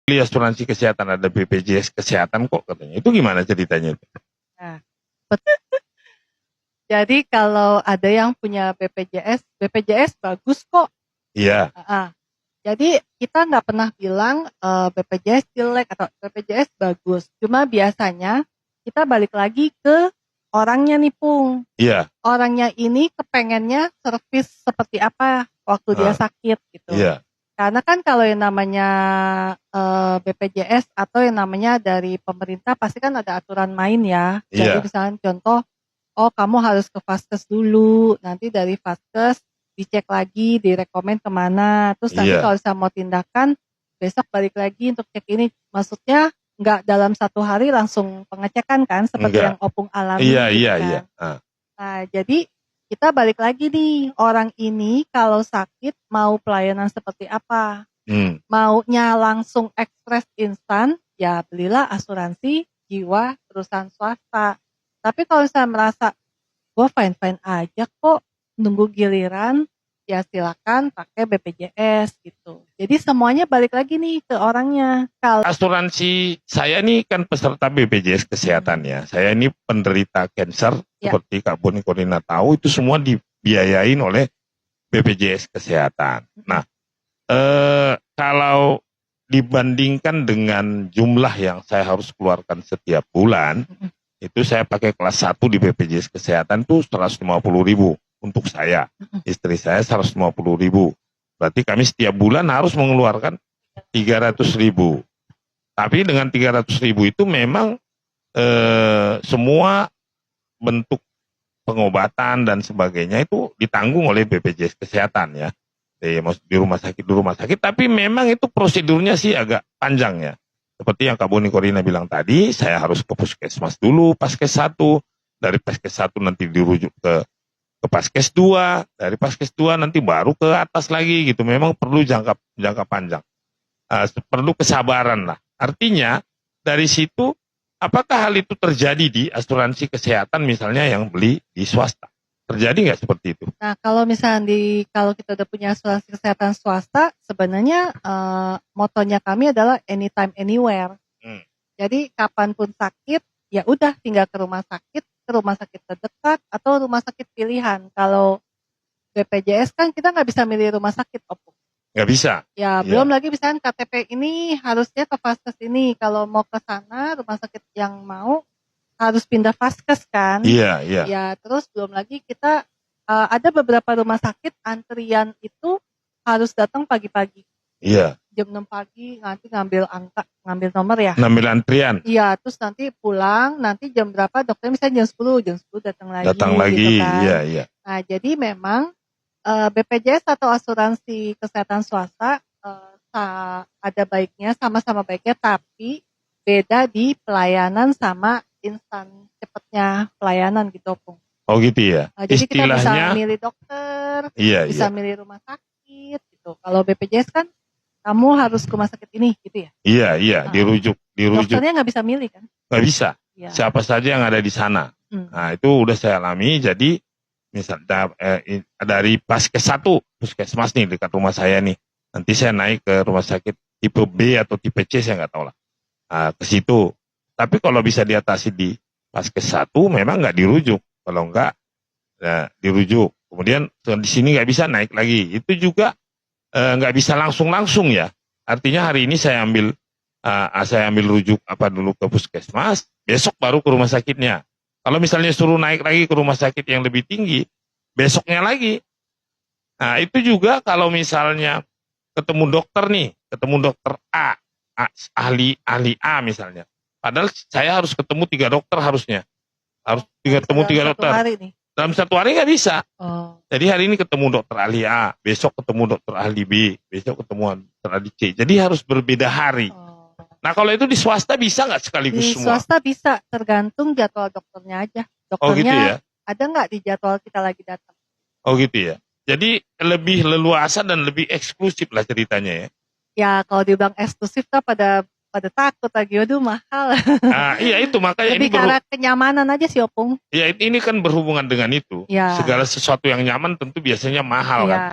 beli asuransi kesehatan, ada BPJS kesehatan kok katanya. Itu gimana ceritanya? Nah, jadi kalau ada yang punya BPJS bagus kok. Iya. Jadi kita nggak pernah bilang BPJS jelek atau BPJS bagus. Cuma biasanya kita balik lagi ke orangnya nih, Pung. Iya. Orangnya ini kepengennya servis seperti apa waktu dia sakit gitu. Iya. Karena kan kalau yang namanya BPJS atau yang namanya dari pemerintah pasti kan ada aturan main ya. Jadi Iya. misalnya contoh, oh kamu harus ke Vaskes dulu, nanti dari Vaskes dicek lagi, direkomend kemana, terus nanti Iya. kalau saya mau tindakan, besok balik lagi untuk cek ini. Maksudnya nggak dalam 1 hari langsung pengecekan kan, seperti Enggak. yang Opung alami Iya, gitu iya, kan. iya. Nah, jadi kita balik lagi nih, orang ini kalau sakit mau pelayanan seperti apa? Maunya langsung ekspres instan, ya belilah asuransi jiwa perusahaan swasta. Tapi kalau saya merasa, gue fine-fine aja kok, nunggu giliran, ya silakan pakai BPJS gitu. Jadi semuanya balik lagi nih ke orangnya. Kalau asuransi saya nih kan peserta BPJS kesehatan ya. Saya ini penderita cancer, seperti Kak Boni Korina tahu, itu semua dibiayain oleh BPJS kesehatan. Nah, kalau dibandingkan dengan jumlah yang saya harus keluarkan setiap bulan, itu saya pakai kelas 1 di BPJS kesehatan itu 150.000 untuk saya. Istri saya 150.000. Berarti kami setiap bulan harus mengeluarkan 300.000. Tapi dengan 300.000 itu memang semua bentuk pengobatan dan sebagainya itu ditanggung oleh BPJS kesehatan ya. Di rumah sakit, tapi memang itu prosedurnya sih agak panjang ya. Seperti yang Kak Boni Korina bilang tadi, saya harus ke puskesmas dulu, paskes 1, dari paskes 1 nanti dirujuk ke paskes 2, dari paskes 2 nanti baru ke atas lagi gitu. Memang perlu jangka panjang. Perlu kesabaran lah. Artinya dari situ, apakah hal itu terjadi di asuransi kesehatan misalnya yang beli di swasta? Terjadi nggak seperti itu? Nah, kalau misalnya kalau kita udah punya asuransi kesehatan swasta, sebenarnya motonya kami adalah anytime anywhere. Jadi kapanpun sakit, ya udah tinggal ke rumah sakit terdekat atau rumah sakit pilihan. Kalau BPJS kan kita nggak bisa milih rumah sakit, Opung. Nggak bisa. Ya, belum lagi misalnya KTP ini harusnya ke Vaskes ini. Kalau mau ke sana rumah sakit yang mau harus pindah Vaskes kan. Iya. Ya, terus belum lagi kita ada beberapa rumah sakit antrian itu harus datang pagi-pagi. Iya. Jam 6 pagi nanti ngambil nomor ya. Ngambil antrian. Iya, terus nanti pulang, nanti jam berapa dokter misalnya jam 10 datang lagi. Datang lagi, gitu kan. iya. Nah, jadi memang BPJS atau asuransi kesehatan swasta ada baiknya, sama-sama baiknya, tapi beda di pelayanan sama instan cepatnya pelayanan gitu, Pung. Oh gitu ya. Jadi istilahnya kita bisa milih dokter, bisa milih rumah sakit gitu. Kalau BPJS kan kamu harus ke rumah sakit ini gitu ya. Iya, dirujuk. Dokternya nggak bisa milih kan? Nggak bisa. Ya. Siapa saja yang ada di sana. Nah itu udah saya alami. Jadi misalnya dari paskes 1, puskesmas nih dekat rumah saya nih. Nanti saya naik ke rumah sakit tipe B atau tipe C, saya nggak tahu lah. Ke situ. Tapi kalau bisa diatasi di paskes 1 memang nggak dirujuk. Kalau enggak, ya, dirujuk. Kemudian di sini nggak bisa naik lagi. Itu juga nggak bisa langsung ya. Artinya hari ini saya ambil rujuk dulu ke puskesmas, besok baru ke rumah sakitnya. Kalau misalnya suruh naik lagi ke rumah sakit yang lebih tinggi, besoknya lagi. Nah itu juga kalau misalnya ketemu dokter A, ahli A misalnya. Padahal saya harus ketemu 3 dokter harusnya. Harus ketemu 3 dokter. Dalam 1 hari nggak bisa. Jadi hari ini ketemu dokter ahli A, besok ketemu dokter ahli B, besok ketemu dokter ahli C. Jadi harus berbeda hari. Nah kalau itu di swasta bisa nggak sekaligus semua? Di swasta bisa, tergantung jadwal dokternya aja. Dokternya gitu ya? Ada nggak di jadwal kita lagi datang? Oh gitu ya. Jadi lebih leluasa dan lebih eksklusif lah ceritanya ya. Ya kalau dibilang eksklusif kan pada takut lagi, waduh mahal. Iya itu makanya lebih karena kenyamanan aja sih, Opung. Ya ini kan berhubungan dengan itu. Ya. Segala sesuatu yang nyaman tentu biasanya mahal kan.